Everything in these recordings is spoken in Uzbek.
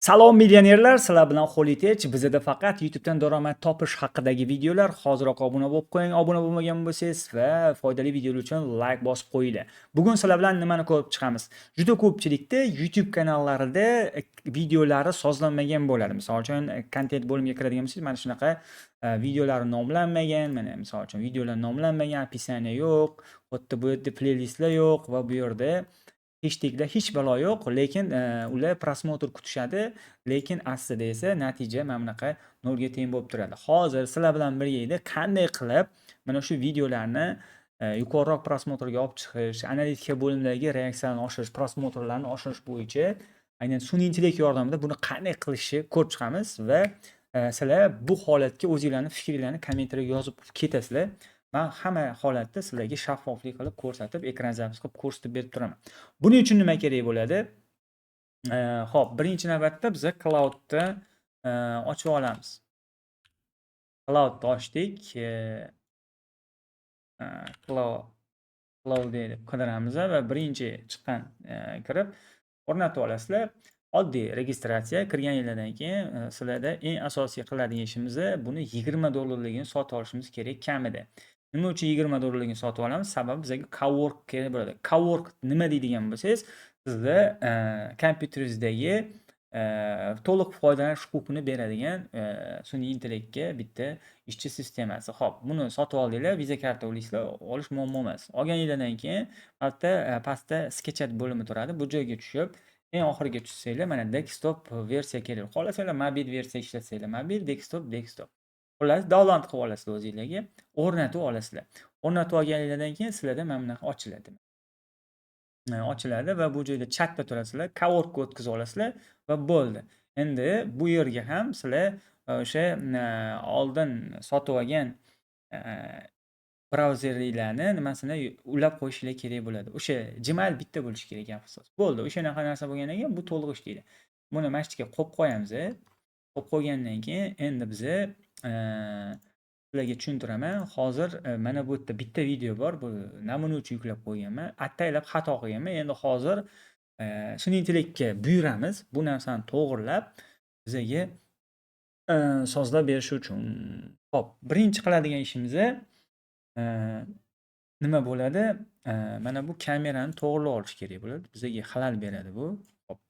Salom millionerlar, sizlar bilan Xolitech. Bizda faqat YouTube'dan daromad topish haqidagi videolar. Hoziroq obuna bo'lib qo'ying. Obuna bo'lmagan bo'lsangiz va foydali videolar uchun like bosib qo'yinglar. Bugun sizlar bilan nimani ko'rib chiqamiz? Juda ko'pchilikda YouTube kanallarida videolari sozlanmagan bo'ladi. Misol uchun kontent bo'limiga kiradigan bo'lsangiz, mana shunaqa videolari nomlanmagan, mana misol uchun videolar nomlanmagan, описание yo'q, xuddi bu yerda playlistlar yo'q va bu yerda hashtaglar hech balo yo'q, lekin ular prosmotr kutishadi, lekin aslida esa natija mana bunaqa 0 ga teng bo'lib turadi. Hozir sizlar bilan birga qanday qilib mana shu videolarni yuqoriroq prosmotrga olib chiqish, analitika bo'limidagi reaksiyalarni oshirish, prosmotrlarni oshirish bo'yicha aynan sun'iy intellekt yordamida buni qanday qilishni ko'rib chiqamiz va sizlar bu holatga o'zingizlarning fikringizni kommentariyga yozib ketasizlar. Men hamma holatda sizlarga shaffoflik qilib ko'rsatib, ekran zapis qilib ko'rsatib berib turaman. Buning uchun nima kerak bo'ladi? Xo'p, birinchi navbatda biz cloudni ochib olamiz. Cloudni ochdik. Cloud deb qidiramiz va birinchi chiqqan kirib o'rnatib olasizlar. Oddiy registratsiya kirganingizdan keyin sizlarda eng asosiy qiladigan ishimiz buni $20 sotib olishimiz kerak kamida. Nima uchun $20 sotib olamiz? Sababi bizga cowork kerak bo'ladi. Cowork nima deydigan bo'lsangiz, sizga kompyuteringizdagi to'liq foydalanish huquqini beradigan sun'iy intellektga bitta ishchi sistemasi. Xo'p, buni sotib oldinglar, viza karta olasizlar, olish muammo emas. Olganingizdan keyin pastda sketchat bo'limi turadi. Bu joyga tushib, eng oxiriga tushsanglar, mana desktop versiya kerak. Xohlasanglar mobil versiya ishlatsanglar, mobil, desktop. Xullas, download qilib olasizlar o'zingizlarga, o'rnatib olasizlar. O'rnatib olganingizdan keyin sizlarda mana bunaqa ochiladi. Ochiladi va bu joyda chatda turasizlar, coworkga o'tkazib olasizlar va bo'ldi. Endi bu yerga ham sizlar o'sha oldin sotib olgan brauzerlarni nimasini ulab qo'yishinglar kerak bo'ladi. O'sha Gmail bitta bo'lishi kerak gap-so'z. Bo'ldi. O'shanaqa narsa bo'lgandan keyin bu to'liq ishlaydi. Buni mana shu yerga qo'yib qo'yamiz. Qo'yib qo'ygandan keyin endi biz sizlarga tushuntiraman. Hozir mana bu yerda bitta video bor. Bu namuna uchun yuklab qo'yganman. Ataylab xato qilganman. Endi hozir sun'iy intellektga buyuramiz bu narsani to'g'rilab bizga sozlab berish uchun. Xo'p, birinchi qiladigan ishimiz nima bo'ladi? Mana bu kamerani to'g'rilab olish kerak bo'ladi. Bizga xalal beradi bu. Xo'p.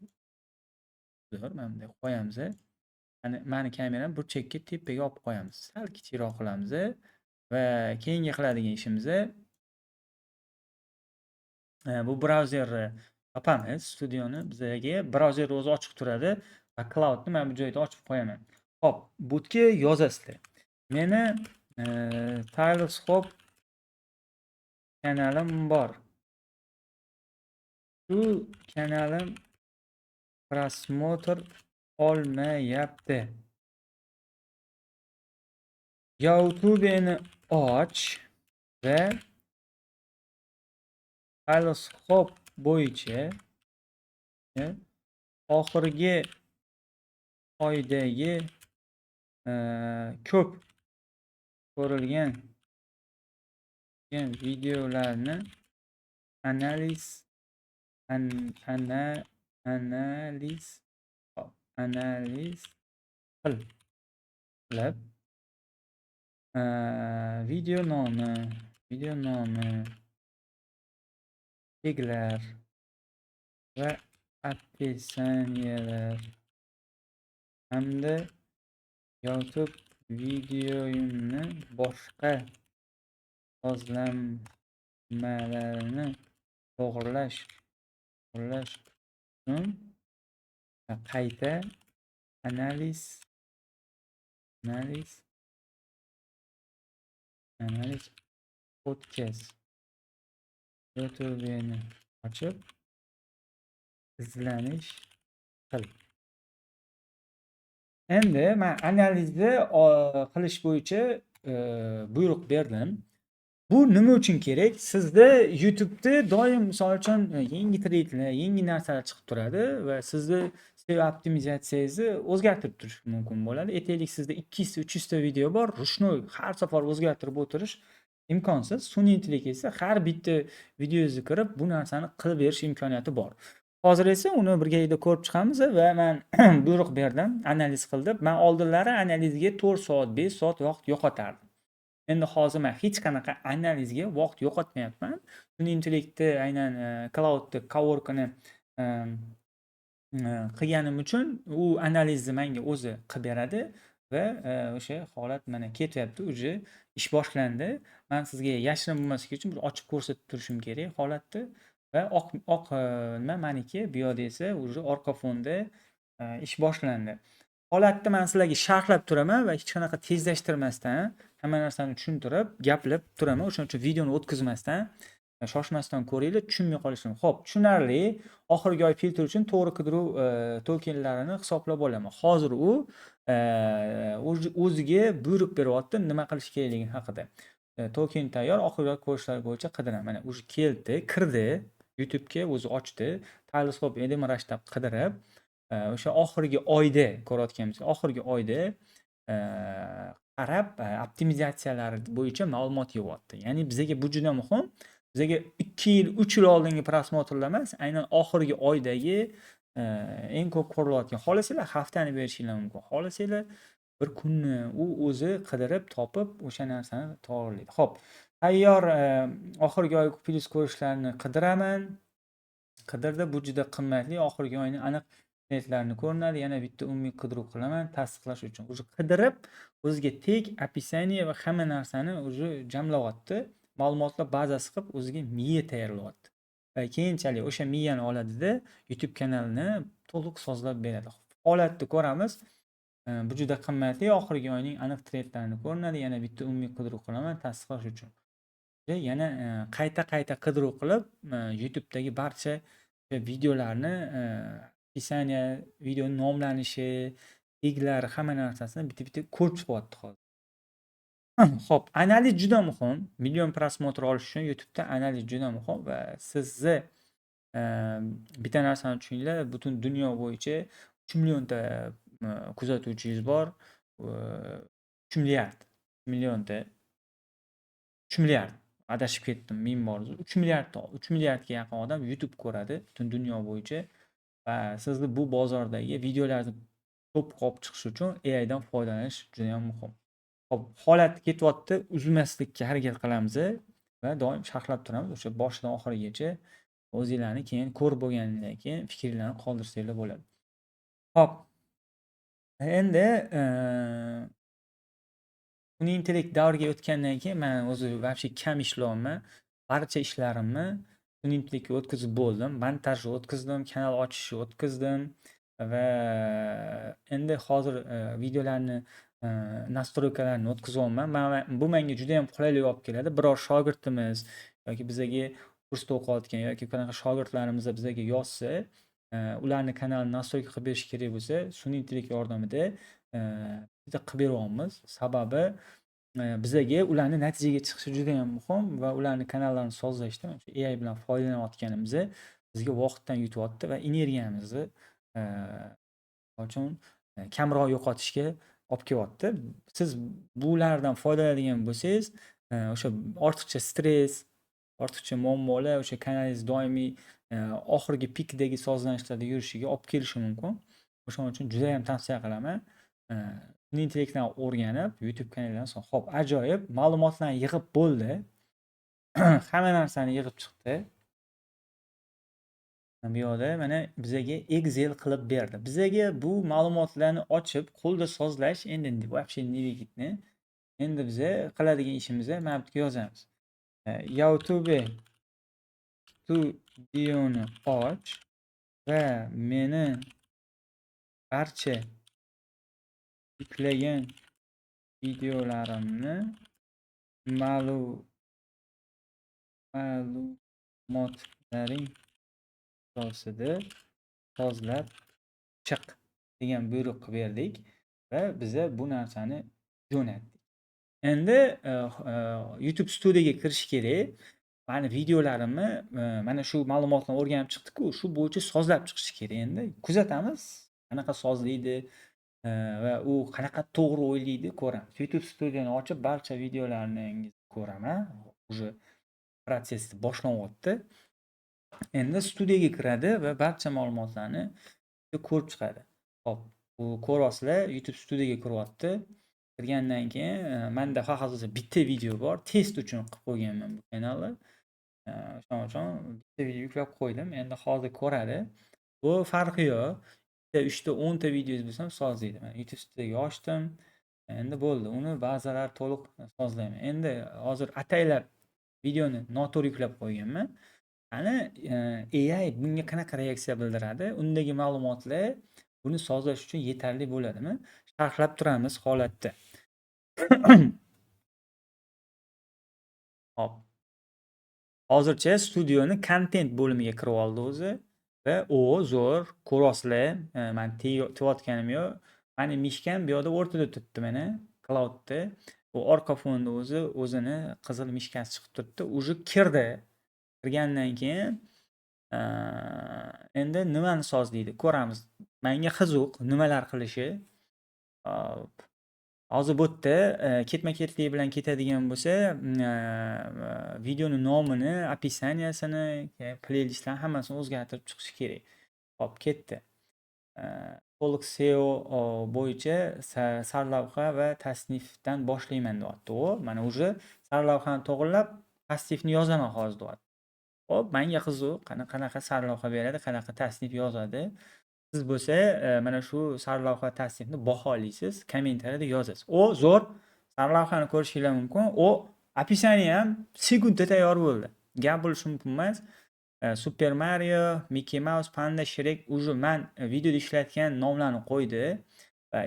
Mana bunday qo'yamiz. Mani kamerani burchakka tepaga olib qo'yamiz. Sal kichikroq qilamiz va keyingi qiladigan ishimiz bu brauzerni topamiz. Studioni bizga brauzer o'zi ochiq turadi va cloudni men bu joyda ochib qo'yaman. Xo'p, bu yerga yozasizlar. Meni Telescope kanalim bor. Shu kanalim prosmotr olmayapti. YouTube'ni och va Telescope bo'yicha oxirgi oydagi ko'p ko'rilgan videolarni analiz qilib video nomi taglar va описаниялар hamda YouTube videoyimni boshqa sozlanmalarini to'g'rilash uchun qayta analiz podcast YouTube'ni ochib izlanish qil. Endi men analizni qilish bo'yicha buyruq berdim. Bu nima uchun kerak? Sizda YouTube'da doim misol uchun yangi trendlar, yangi narsalar chiqib turadi va sizni SEO optimizatsiyangizni o'zgartirib turish mumkin bo'ladi. Aytaylik, sizda 200 300 ta video bor, rushnoy har safar o'zgartirib o'tirish imkonsiz. Sun'iy intellekt esa har bitta videongizni kirib bu narsani qilib berish imkoniyati bor. Hozir esa uni birgalikda ko'rib chiqamiz va men buyruq berdim, analiz qildim. Men oldinlari analizga 4 soat, 5 soat vaqt yo'qotardim. Endi hozir men hech qanaqa analizga vaqt yo'qotmayapman. Sun'iy intellektni aynan cloud coworkini em, qilganim uchun u analizni menga o'zi qilib beradi va o'sha holat mana ketyapti, uje ish boshlandi. Men sizga yashirin bo'lmasligi uchun bir ochib ko'rsatib turishim kerak holatni va oq nima meniki, bu yerda esa uje orqa fonda ish boshlandi. Holatni men sizlarga sharhlab turaman va hech qanaqa tezlashtirmasdan hamma narsani tushuntirib, gaplab turaman. O'shuning uchun videoni o'tkazmasdan shoshmasdan ko'ringlar, tushunmay qolishim. Xo'p, tushunarli. Oxirgi oy filtr uchun to'g'ri qidiruv tokenlarini hisoblab olaman. Hozir u o'ziga buyruq beryapti nima qilish kerakligi haqida. Token tayyor, oxirgi oy ko'rishlar bo'yicha qidiraman. Mana o'zi keldi, kirdi, YouTube'ga o'zi ochdi. Teleskop edem rashlab qidirib, o'sha oxirgi oyda ko'rayotganmiz. Oxirgi oyda qarab optimizatsiyalar bo'yicha ma'lumot yig'yapti. Ya'ni bizga bu juda muhim. Bizga 2 yil, 3 yil oldingi prosmotrlar emas, aynan oxirgi oydagi eng ko'p ko'rilayotgan. Xohlasanglar haftani berishinglar mumkin. Xohlasanglar bir kunni u o'zi qidirib topib o'sha narsani to'g'rilaydi. Xo'p, tayyor oxirgi oy plyus ko'rishlarini qidiraman. Qidirdi, bu juda qimmatli. Oxirgi oyning aniq trendlarini ko'rinadi. Yana bitta umumiy qidiruv qilaman tasdiqlash uchun. O'zi qidirib, o'ziga tek описание va hamma narsani o'zi jamlayapti. Ma'lumotlar bazasi qilib o'ziga miya tayyorlayapti. Va keyinchalik o'sha miyani oladida YouTube kanalini to'liq sozlab beradi. Holatni ko'ramiz. Bu juda qimmatli. Oxirgi oyning aniq trendlarini ko'rinadi. Yana bitta umumiy qidiruv qilaman tasdiqlash uchun. Yana qayta qidiruv qilib, YouTube'dagi barcha videolarni описание, video nomlanishi, taglari, hamma narsasini bitta-bitta ko'rib chiqyapti hozir. Xo'p, analiz juda muhim. Million prosmotr olish uchun YouTube'da analiz juda muhim va sizni bitta narsani tushuninglar, butun dunyo bo'yicha 3 millionta kuzatuvchingiz bor. 3 milliard millionta 3 milliard adashib ketdim, ming bor. 3 milliardga yaqin odam YouTube ko'radi butun dunyo bo'yicha va sizni bu bozordagi videolarni ko'p olib chiqish uchun AI dan foydalanish juda ham muhim. Hop, holat ketyapti, uzmaslikka harakat qilamiz va doim sharhlab turamiz. O'sha boshidan oxirigacha o'zinglarni keyin ko'rib bo'lgandan keyin fikrlarni qoldirsanglar bo'ladi. Hop. Endi sun'iy intellekt davriga o'tgandan keyin men o'zi вообще kam ishlayapman. Barcha ishlarimni sun'iy intellektga o'tkazib bo'ldim. Montajni o'tkazdim, kanal ochishni o'tkazdim va endi hozir videolarni nastroykalarni o'tkazyapman. Bu menga juda ham qulaylik olib keladi. Biror shogirdimiz yoki bizaga kursda o'qiyotgan yoki qanaqa shogirdlarimiz bizaga yozsa, ularni kanalini nastroyka qilib berish kerak bo'lsa, sun'iy intellekt yordamida biza qilib beryapmiz. Sababi bizaga ularni natijaga chiqishi juda ham muhim va ularni kanallarini sozlashda AI bilan foydalanayotganimiz bizga vaqtdan yutyapti va energiyamizni uchun kamroq yo'qotishga olib kelyapti. Siz bulardan foydalanadigan bo'lsangiz, o'sha ortiqcha stress, ortiqcha muammolar o'sha kanalingiz doimiy oxirgi pikdagi sozlanishlarda yurishiga olib kelishi mumkin. O'shaning uchun juda ham tavsiya qilaman. Sun'iy intellektdan o'rganib, YouTube kanalidan xo'p, ajoyib ma'lumotlarni yig'ib bo'ldi. Hamma narsani yig'ib chiqdi. Bu yerda mana bizaga Excel qilib berdi. Bizaga bu ma'lumotlarni ochib, qo'lda sozlash endi вообще nevikitni. Endi biza qiladigan ishimiz mana bu yerga yozamiz. YouTube studioni och va meni barcha yuklangan videolarimni ma'lumotlaring asosida sozlab chiq degan buyruq berdik va biza bu narsani jo'natdik. Endi YouTube studiyaga kirish kerak. Mani videolarimni mana shu ma'lumotlarni o'rganib chiqdik-ku, shu bo'yicha sozlab chiqish kerak. Endi kuzatamiz, qanaqa sozlaydi va u qanaqa to'g'ri o'ylaydi ko'ramiz. YouTube studiyani ochib barcha videolaringizni ko'raman. Уже protsess boshlanyapti. Endi studiyaga kiradi va barcha ma'lumotlarni ko'rib chiqadi. Hop, bu ko'ryapsizlar, YouTube studiyaga kiryapti. Kirgandan keyin menda faqat bitta video bor. Test uchun qilib qo'yganman bu kanalni. Shuning uchun bitta video yuklab qo'ydim. Endi hozir ko'radi. Bu farqi yo'q. Bitta 3 ta 10 ta videongiz bo'lsa ham sozlaydi. Mana YouTube studiyaga ochdim. Endi bo'ldi. Uni ba'zilar to'liq sozlayman. Endi hozir ataylab videoni noto'g'ri yuklab qo'yganman. Ana AI bunga qanaqa reaksiya bildiradi? Undagi ma'lumotlar buni sozlash uchun yetarli bo'ladimi? Sharhlab turamiz holatda. Hop. Hozircha studioni kontent bo'limiga kirib oldi o'zi va zo'r ko'ryapsizlar. Men tiyotganim yo'q. Mani mishkam bu yoqda o'rtada turibdi mana cloudda. Bu orqa fonda o'zini qizil mishkasi chiqib turibdi. Уже kirdi. Kirgandan keyin endi nimani sozlaydi ko'ramiz. Menga qiziq nimalar qilishi. Hozir bu yerda ketma-ketlik bilan ketadigan bo'lsa, videoni nomini, описаниесini, playlistlarni hammasini o'zgartirib chiqish kerak. Hop, ketdi. To'liq SEO bo'yicha sarlavha va tasnifdan boshlayman deyapti u. Mana уже sarlavhani to'g'irlab, tasnifni yozaman hozir deyapti. Hop, menga qiziq, qanaqa sarlavha beradi, qanaqa tasnif yozadi. Siz bo'lsa, mana shu sarlavha tasnifni baholaysiz, kommentariyada yozasiz. Zo'r sarlavhani ko'rishingiz mumkin. Описание ham sekundda tayyor bo'ldi. Gap bo'lishi mumkin emas. Super Mario, Mickey Mouse, Panda, Shrek уже men videoda ishlatgan nomlarni qo'ydi va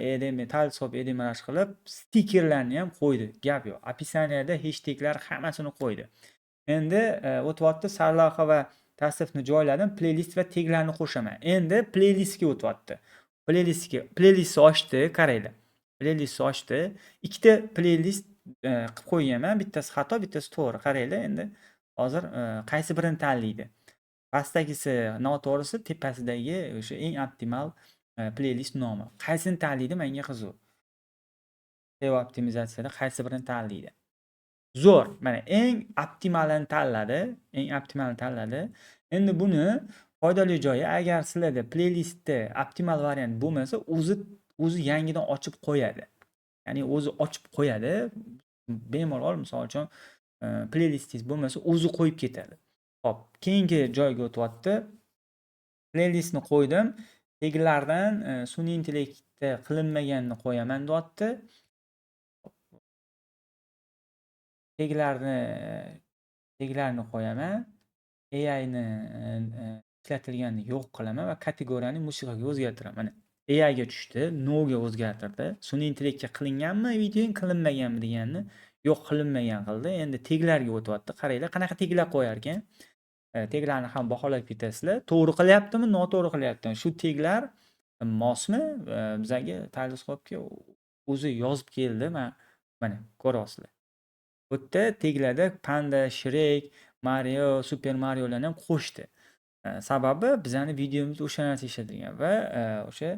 teleskop edimarash qilib, stikerlarni ham qo'ydi. Gap yo'q. Описаниеda hashtaglar hammasini qo'ydi. Endi o'tyapti sarlavha va tasnifni joyladim, playlist va taglarni qo'shaman. Endi playlistga o'tyapti. Playlistni ochdi, qaranglar. Playlistni ochdi. Ikkita playlist qilib qo'yganman. Bittasi xato, bittasi to'g'ri. Qaranglar, endi hozir qaysi birini tanlaydi? Pastdagisi noto'g'risi, tepasidagi o'sha eng optimal playlist nomi. Qaysini tanlaydi menga qiziq. SEO optimizatsiyada qaysi birini tanlaydi? Zo'r. Mana eng optimalini tanladi. Endi buni foydali joyi, agar sizlarda playlistda optimal variant bo'lmasa, o'zi yangidan ochib qo'yadi. Ya'ni o'zi ochib qo'yadi. Bemalol, misol uchun, playlistingiz bo'lmasa, o'zi qo'yib ketadi. Hop, keyingi joyga o'tyapti. Playlistni qo'ydim. Taglardan sun'iy intellektda qilinmaganini qo'yaman deyapti. Taglarni qo'yaman. AIni ishlatilganini yo'q qilaman va kategoriyani musiqaga o'zgartiraman. Mana AI ga tushdi, no ga o'zgartirdi. Sun'iy intellektga qilinganmi, videoing qilinmaganmi deganini yo'q qilinmagan qildi. Endi taglarga o'tyapti. Qaranglar, qanaqa taglar qo'yar ekan. Taglarni ham baholab ketasizlar. To'g'ri qilyaptimi, noto'g'ri qilyaptimi? Shu taglar mosmi bizga teleskopga o'zi yozib keldi. Mana ko'ryapsizlar. Bu yerda taglarda Panda, Shrek, Mario, Super Mario'larni ham qo'shdi. Sababi bizani videomizda o'sha narsa ishlatilgan va o'sha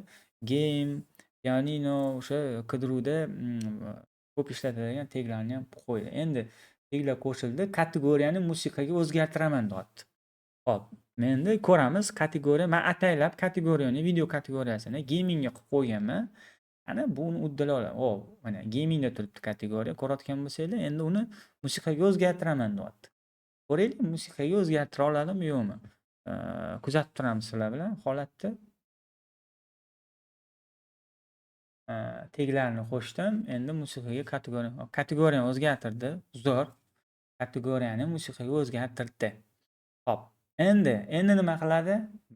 game, pianino, o'sha qidiruvda ko'p ishlatiladigan taglarni ham qo'ydi. Endi taglar qo'shildi, kategoriyani musiqaga o'zgartiraman deyapti. Hop, endi ko'ramiz kategoriya. Men ataylab kategoriyani, video kategoriyasini gamingga qilib qo'yganman. Ana buni uddalay olaman. Mana gamingda turibdi kategoriya. Ko'rayotgan bo'lsanglar, endi uni musiqaga o'zgartiraman deyapti. Ko'raylik, musiqaga o'zgartira oladimi, yo'qmi? Kuzatib turamiz sizlar bilan holatni. Taglarni qo'shdim. Endi musiqaga kategoriyani o'zgartirdi. Zo'r. Kategoriyani musiqaga o'zgartirdi. Hop. Endi nima qiladi?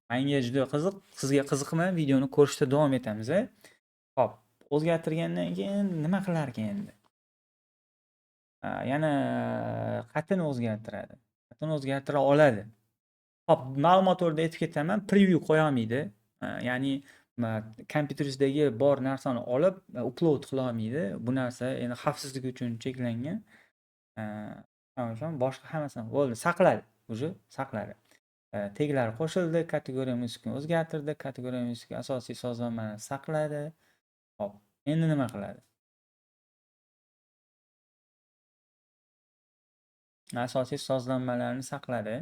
Menga juda qiziq. Sizga qiziqmi? Videoni ko'rishda davom etamiz. Hop. O'zgartirgandan keyin nima qilar ekan endi? Yana xatini o'zgartiradi. Xatini o'zgartira oladi. Hop, ma'lumot o'rnida aytib ketaman, preview qo'ya olmaydi. Ya'ni kompyuteringizdagi bor narsani olib upload qila olmaydi. Bu narsa endi xavfsizlik uchun cheklangan. Shuning uchun boshqa hammasini bo'ldi, saqladi, saqladi. Taglar qo'shildi, kategoriya musiqani o'zgartirdi, kategoriya musiqa asosiy sozlanmani saqladi. Hop, endi nima qiladi? Asosiy sozlanmalarni saqladi.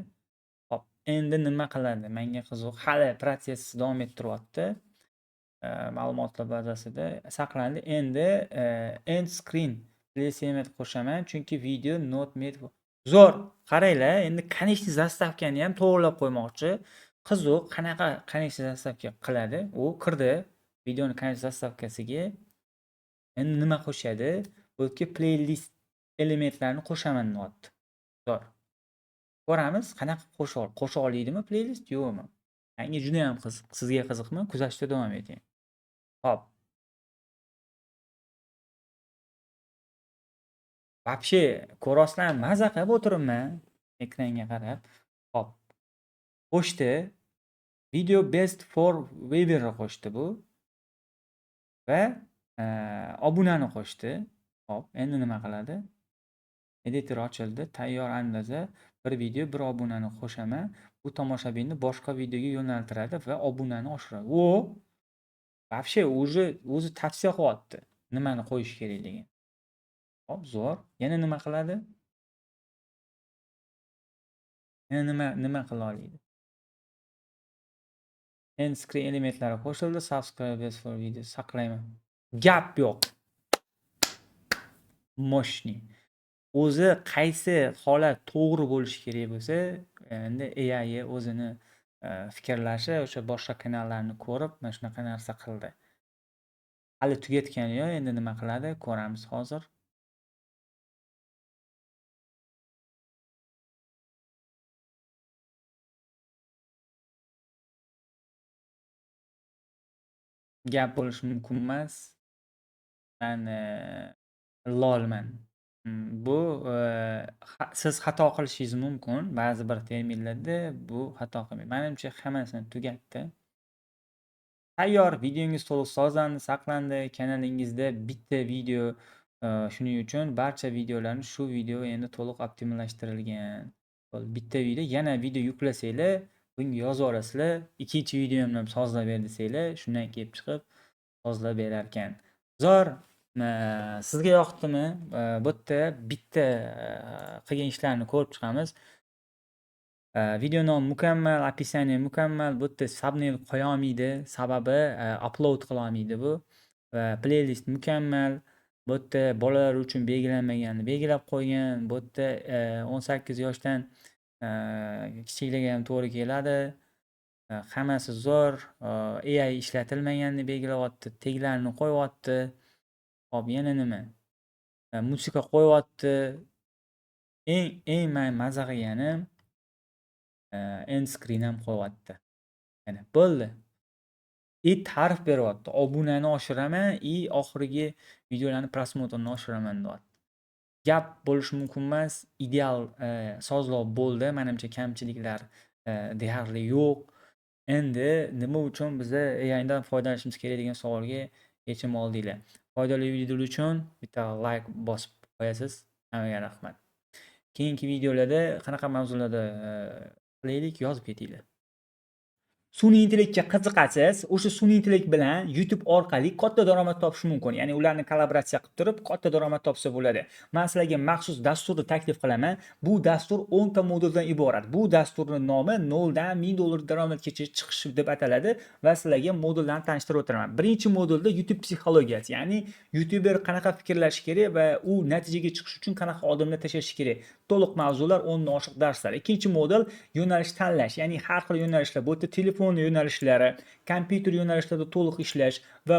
Hop, endi nima qiladi? Menga qiziq. Hali protsess davom ettiryapti. Ma'lumotlar bazasida saqlandi. Endi end screen place element qo'shaman, chunki video not made. Zo'r. Qaranglar, endi konechniy zastavkani ham to'g'rilab qo'ymoqchi. Qiziq, qanaqa konechniy zastavka qiladi? U kirdi videoni konechniy zastavkasiga. Endi nima qo'shadi? Yoki playlist elementlarini qo'shaman deyapti. Zo'r. Ko'ramiz, qanaqa qo'sha oladimi playlist yo'qmi? Menga juda ham qiziq. Sizga qiziqmi? Kuzatishda davom eting. Hop. Вообще, ko'rasizlar maza qilib o'tiribman ekranga qarab. Hop. Qo'shdi. Video best for Weber qo'shdi bu. Va obunani qo'shdi. Hop, endi nima qiladi? Editor ochildi. Tayyor andaza bir video bir obunani qo'shaman. Bu tomoshabinni boshqa videoga yo'naltiradi va obunani oshiradi. O, вообще o'zi tavsiya qilyapti. Nimani qo'yish kerakligini. Hop, zo'r. Yana nima qiladi? Yana nima qila oladi? End screen elementlari qo'shildi. Subscribe for video saqlayman. Gap yo'q. Moshni. O'zi qaysi holat to'g'ri bo'lishi kerak bo'lsa, endi AI o'zini fikrlashi o'sha boshqa kanallarni ko'rib, mana shunaqa narsa qildi. Hali tugatgani yo'q, endi nima qiladi? Ko'ramiz hozir. Gap bo'lishi mumkin emas. Men lolman. Bu siz xato qilishingiz mumkin. Ba'zi bir terminlarda bu xato qilmaydi. Menimcha hammasini tugatdi. Tayyor, videongiz to'liq sozlandi, saqlandi. Kanalingizda bitta video, shuning uchun barcha videolarni shu video endi to'liq optimallashtirilgan. Bitta video, yana video yuklasanglar, bunga yozib olasizlar. Ikkinchi videomni ham sozlab ber desanglar, shundan kelib chiqib sozlab berar ekan. Zo'r. Sizga yoqdimi? Bu yerda bitta qilgan ishlarni ko'rib chiqamiz. Video nomi mukammal, описание mukammal. Bu yerda thumbnail qo'ya olmaydi, sababi upload qila olmaydi bu. Playlist mukammal. Bu yerda bolalar uchun belgilanmaganini belgilab qo'ygan. Bu yerda 18 yoshdan kichiklarga ham to'g'ri keladi. Hammasi zo'r. AI ishlatilmaganini belgilayapti, teglarni qo'yapti. Hop, yana nima? Musiqa qo'yapti. Eng maza qilgani end screen ham qo'yapti. Mana bo'ldi. Ta'rif beryapti. Obunani oshiraman, oxirgi videolarni prosmotrini oshiraman deyapti. Gap bo'lishi mumkin emas. Ideal sozlov bo'ldi. Menimcha kamchiliklar deyarli yo'q. Endi nima uchun biz AI dan foydalanishimiz kerak degan savolga yechim oldinglar. Foydali videolar uchun bitta like bosib qo'yasiz. Hammaga rahmat. Keyingi videolarda qanaqa mavzularda qilaylik, yozib ketinglar. Sun'iy intellektga qiziqasiz, o'sha sun'iy intellekt bilan YouTube orqali katta daromad topish mumkin. Ya'ni ularni kollaboratsiya qilib turib, katta daromad topsa bo'ladi. Men sizlarga maxsus dasturni taklif qilaman. Bu dastur 10 ta moduldan iborat. Bu dasturning nomi 0 dan $1000 daromadgacha chiqish deb ataladi va sizlarga modullarni tanishtirib o'tiraman. Birinchi modulda YouTube psixologiyasi, ya'ni YouTuber qanaqa fikrlashi kerak va u natijaga chiqish uchun qanaqa odamlar tashlashi kerak. To'liq mavzular, 10 dan oshiq darslar. Ikkinchi modul yo'nalish tanlash, ya'ni har xil yo'nalishlar, bu yerda telefon yo'nalishlari, kompyuter yo'nalishlarida to'liq ishlash va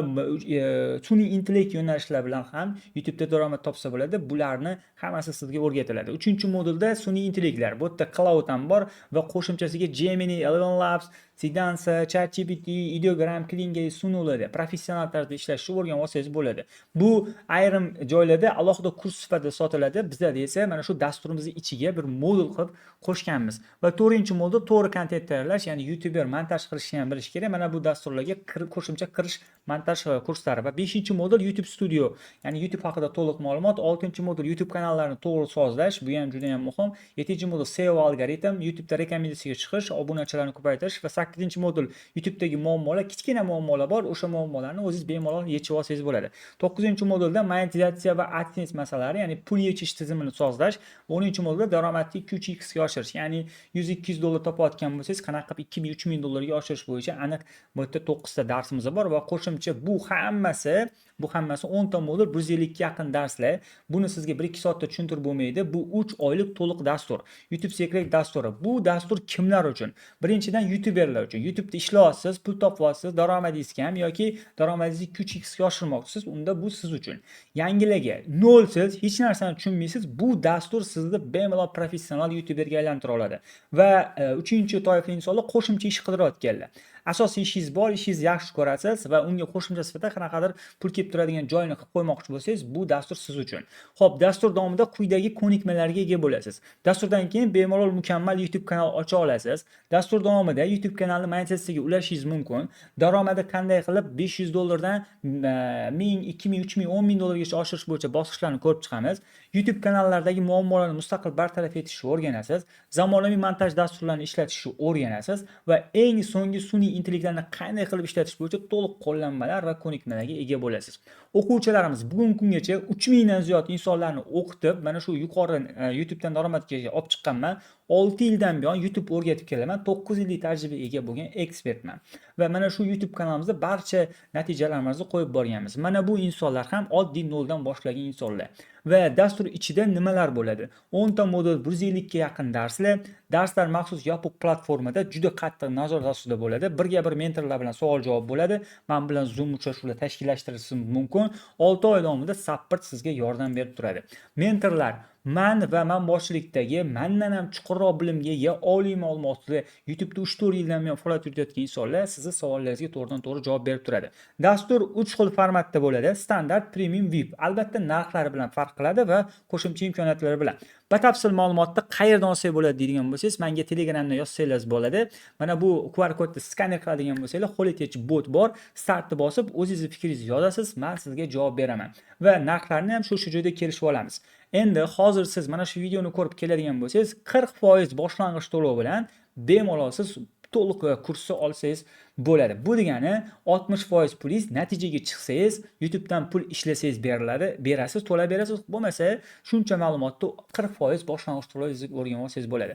sun'iy intellekt yo'nalishlari bilan ham YouTube'da daromad topsa bo'ladi. Bularni hammasi sizga o'rgatiladi. 3-modulda sun'iy intellektlar. Bu yerda Cloud ham bor va qo'shimchasiga Gemini, Eleven Labs, Sedansa, ChatGPT, Ideogram, Klinga sunuladi. Professional tarzda ishlashni o'rganib olsangiz bo'ladi. Bu ayrim joylarda alohida kurs sifatida sotiladi. Bizda esa mana shu dasturimizning ichiga bir modul qilib qo'shganmiz. Va 4-modul to'g'ri kontent tayyorlash, ya'ni YouTuber montaj qilishni ham bilish kerak. Mana bu bu dasturlarga qo'shimcha kirish montaj kurslari va 5-modul YouTube Studio, ya'ni YouTube haqida to'liq ma'lumot, 6-modul YouTube kanallarni to'g'ri sozlash, bu ham juda ham muhim. 7-modul SEO algoritm, YouTube'da rekomendatsiyaga chiqish, obunachilarni ko'paytirish va 8-modul YouTube'dagi muammolar, kichkina muammolar bor, o'sha muammolarni o'zingiz bemalol yechib olsangiz bo'ladi. 9-modulda monetizatsiya va AdSense masalalari, ya'ni pul yechish tizimini sozlash. 10-modulda daromadni 2-3x ga oshirish, ya'ni 100-200 dollar topayotgan bo'lsangiz, qanaqa qilib 2000-3000 dollarga oshirish bo'yicha aniq bu yerda 9 ta darsimiz bor va qo'shimcha bu hammasi 10 ta modul, 150 ga yaqin darslar. Buni sizga 1-2 soatda tushuntirib bo'lmaydi. Bu 3 oylik to'liq dastur. YouTube Secret dasturi. Bu dastur kimlar uchun? Birinchidan YouTuberlar uchun. YouTube'da ishlayapsiz, pul topyapsiz, daromadingiz kam yoki daromadingizni 2-3x ga oshirmoqchisiz, unda bu siz uchun. Yangilarga nolsiz, hech narsani tushunmaysiz, bu dastur sizni bemalol professional YouTuberga aylantira oladi. Va 3-toifa insonlar qo'shimcha ish qidirayotganlar. Asosiy ishingiz bor, ishingizni yaxshi ko'rasiz va unga qo'shimcha sifatida qanaqadir pul kelib turadigan joyni qilib qo'ymoqchi bo'lsangiz, bu dastur siz uchun. Xo'p, dastur davomida quyidagi ko'nikmalarga ega bo'lasiz. Dasturdan keyin bemalol mukammal YouTube kanal ocha olasiz. Dastur davomida YouTube kanalni monetizatsiyaga ulashingiz mumkin. Daromadi qanday qilib 500 dollardan 1000, 2000, 3000, 10000 dollargacha oshirish bo'yicha bosqichlarni ko'rib chiqamiz. YouTube kanallardagi muammolarni mustaqil bartaraf etishni o'rganasiz. Zamonaviy montaj dasturlarini ishlatishni o'rganasiz va eng so'nggi sun'iy intellektni qanday qilib ishlatish bo'yicha to'liq qo'llanmalar va ko'nikmalarga ega bo'lasiz. O'quvchilarimiz bugungi kungacha 3000 dan ziyod insonlarni o'qitib, mana shu yuqori YouTube dan daromadga olib chiqqanman. 6 yildan buyon YouTube o'rgatib kelaman. 9 yillik tajribaga ega bo'lgan ekspertman. Va mana shu YouTube kanalimizda barcha natijalarimizni qo'yib borganmiz. Mana bu insonlar ham oddiy noldan boshlagan insonlar. Va dastur ichida nimalar bo'ladi? 10 ta modul, 150 ga yaqin darslar. Darslar maxsus yopiq platformada juda qattiq nazorat ostida bo'ladi. Birga bir mentorlar bilan savol-javob bo'ladi. Men bilan Zoom uchrashuvlar tashkillashtirishim mumkin. 6 oy davomida support sizga yordam berib turadi. Mentorlar man va man boshchilikdagi mandan ham chuqurroq bilimga ega, oliy ma'lumotli, YouTube'da 3-4 yildan buyon faoliyat yuritayotgan insonlar sizni savollaringizga to'g'ridan-to'g'ri javob berib turadi. Dastur 3 xil formatda bo'ladi: standart, premium, VIP. Albatta narxlari bilan farq qiladi va qo'shimcha imkoniyatlari bilan. Batafsil ma'lumotni qayerdan olsak bo'ladi deydigan bo'lsangiz, menga Telegramdan yozsangiz bo'ladi. Mana bu QR kodni skaner qiladigan bo'lsanglar, qo'litish bot bor. Startni bosib, o'zingizni fikringizni yozasiz, men sizga javob beraman. Va narxlarni ham shu joyda kelishib olamiz. Endi hozir siz mana shu videoni ko'rib keladigan bo'lsangiz, 40% boshlang'ich to'lov bilan bemalol siz to'liq kursni olsangiz bo'ladi. Bu degani 60% pulingiz natijaga chiqsangiz, YouTube'dan pul ishlasangiz beriladi, berasiz, to'lab berasiz. Bo'lmasa, shuncha ma'lumotni 40% boshlang'ich to'lov o'rganib olsangiz bo'ladi.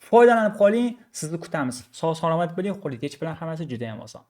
Foydalanib qoling, sizni kutamiz. Sog' salomat bo'ling, qo'litish bilan hammasi juda ham oson.